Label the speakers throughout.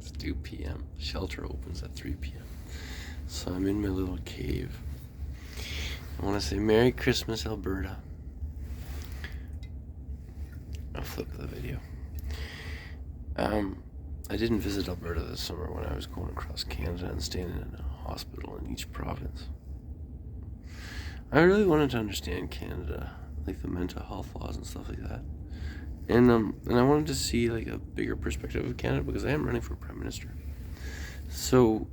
Speaker 1: It's 2 p.m. Shelter opens at 3 p.m. So I'm in my little cave. I want to say Merry Christmas, Alberta. I'll flip the video. I didn't visit Alberta this summer when I was going across Canada and staying in a hospital in each province. I really wanted to understand Canada, like the mental health laws and stuff like that. And I wanted to see like a bigger perspective of Canada because I am running for Prime Minister. So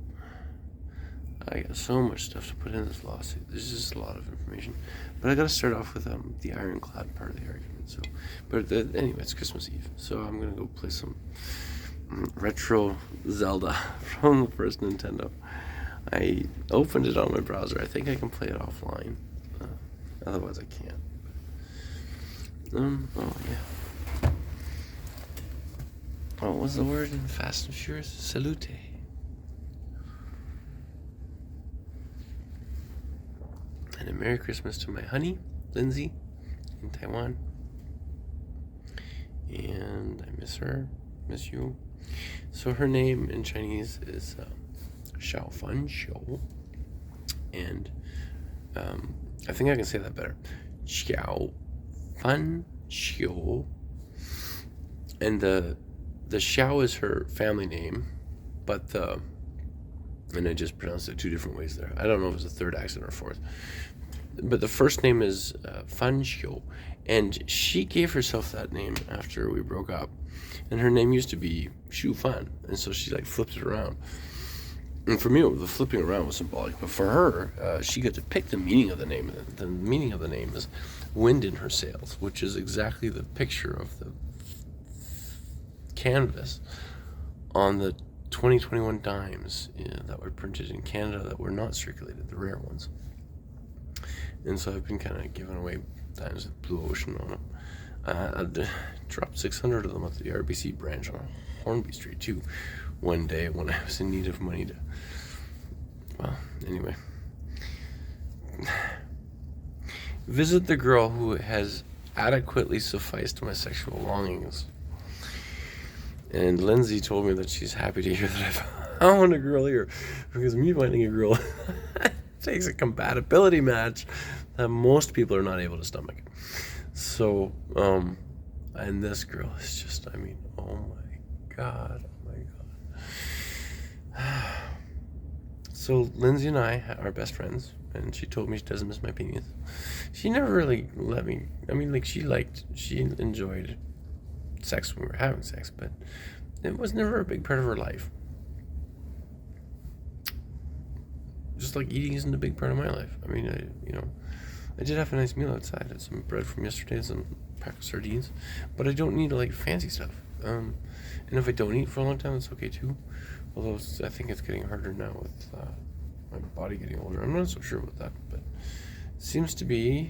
Speaker 1: I got so much stuff to put in this lawsuit. There's just a lot of information. But I got to start off with the ironclad part of the argument. So, anyway, it's Christmas Eve, so I'm gonna go play some retro Zelda from the first Nintendo. I opened it on my browser. I think I can play it offline. Otherwise, I can't. Oh yeah. Oh, what was the word in Fast and Furious? Salute. And a Merry Christmas to my honey, Lindsay, in Taiwan. And I miss her, miss you. So her name in Chinese is Xiao Fan Xiu. And I think I can say that better. Xiao Fan Xiu. And the Xiao is her family name, but and I just pronounced it 2 different ways there. I don't know if it's a third accent or fourth. But the first name is Fan Xiu, and she gave herself that name after we broke up. And her name used to be Xu Fan, and so she like flipped it around. And for me, the flipping around was symbolic, but for her, she got to pick the meaning of the name. The meaning of the name is wind in her sails, which is exactly the picture of the canvas on the 2021 dimes that were printed in Canada that were not circulated, the rare ones. And so I've been kind of giving away dimes with Blue Ocean on them. I dropped 600 of them at the RBC branch on Hornby Street too one day when I was in need of money to, well, anyway. Visit the girl who has adequately sufficed my sexual longings. And Lindsay told me that she's happy to hear that I found a girl here, because me finding a girl takes a compatibility match that most people are not able to stomach. So, and this girl is just, I mean, oh my God. So Lindsay and I are best friends, and she told me she doesn't miss my penis. She never really let me, I mean, like, she enjoyed sex when we were having sex, but it was never a big part of her life. Just like eating isn't a big part of my life. I mean, I did have a nice meal outside. I had some bread from yesterday, some pack of sardines, but I don't need like fancy stuff. And if I don't eat for a long time, it's okay too. Although I think it's getting harder now with my body getting older. I'm not so sure about that, but seems to be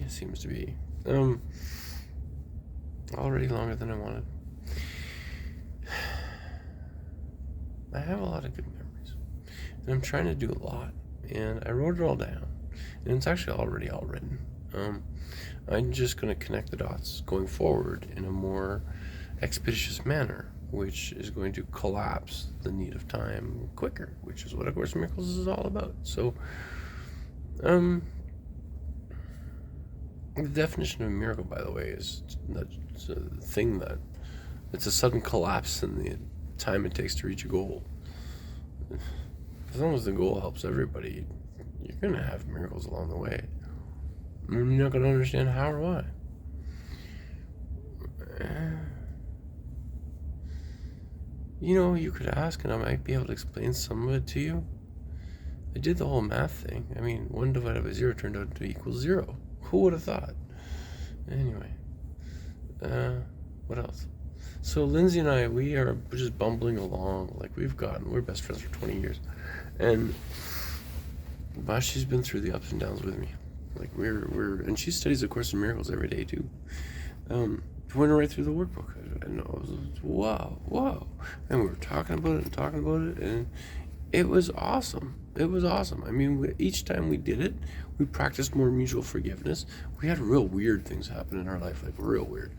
Speaker 1: already longer than I wanted. I have a lot of good memories, and I'm trying to do a lot, and I wrote it all down, and it's actually already all written. I'm just going to connect the dots going forward in a more expeditious manner, which is going to collapse the need of time quicker, which is what A Course in Miracles is all about. So, the definition of a miracle, by the way, is that it's a thing that it's a sudden collapse in the time it takes to reach a goal. As long as the goal helps everybody, you're going to have miracles along the way. You're not going to understand how or why. You know, you could ask, and I might be able to explain some of it to you. I did the whole math thing. I mean, 1 divided by 0 turned out to equal 0. Who would have thought? Anyway, what else? So Lindsay and I, we're just bumbling along. Like, we're best friends for 20 years. And she's been through the ups and downs with me. Like, and she studies A Course in Miracles every day too. Went right through the workbook. I know, it was wow. And we were talking about it, and it was awesome. I mean, each time we did it, we practiced more mutual forgiveness. We had real weird things happen in our life, like real weird.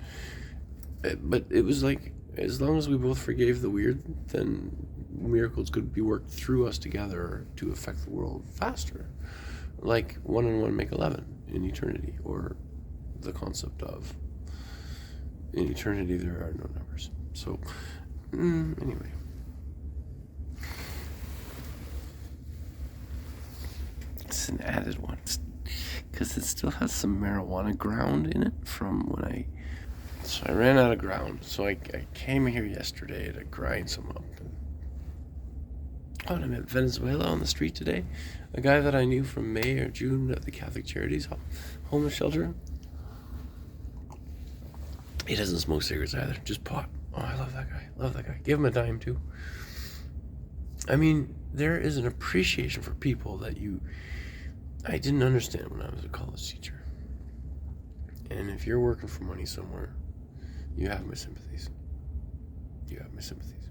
Speaker 1: But it was like, as long as we both forgave the weird, then miracles could be worked through us together to affect the world faster. Like 1 and 1 make 11 in eternity, or the concept of in eternity there are no numbers. So, anyway. It's an added one, because it still has some marijuana ground in it from when So I ran out of ground, so I came here yesterday to grind some up. Oh, and I met Venezuela on the street today. A guy that I knew from May or June at the Catholic Charities homeless shelter. He doesn't smoke cigarettes either, just pot. Oh, I love that guy. Love that guy. Give him a dime, too. I mean, there is an appreciation for people that I didn't understand when I was a college teacher. And if you're working for money somewhere, you have my sympathies. You have my sympathies.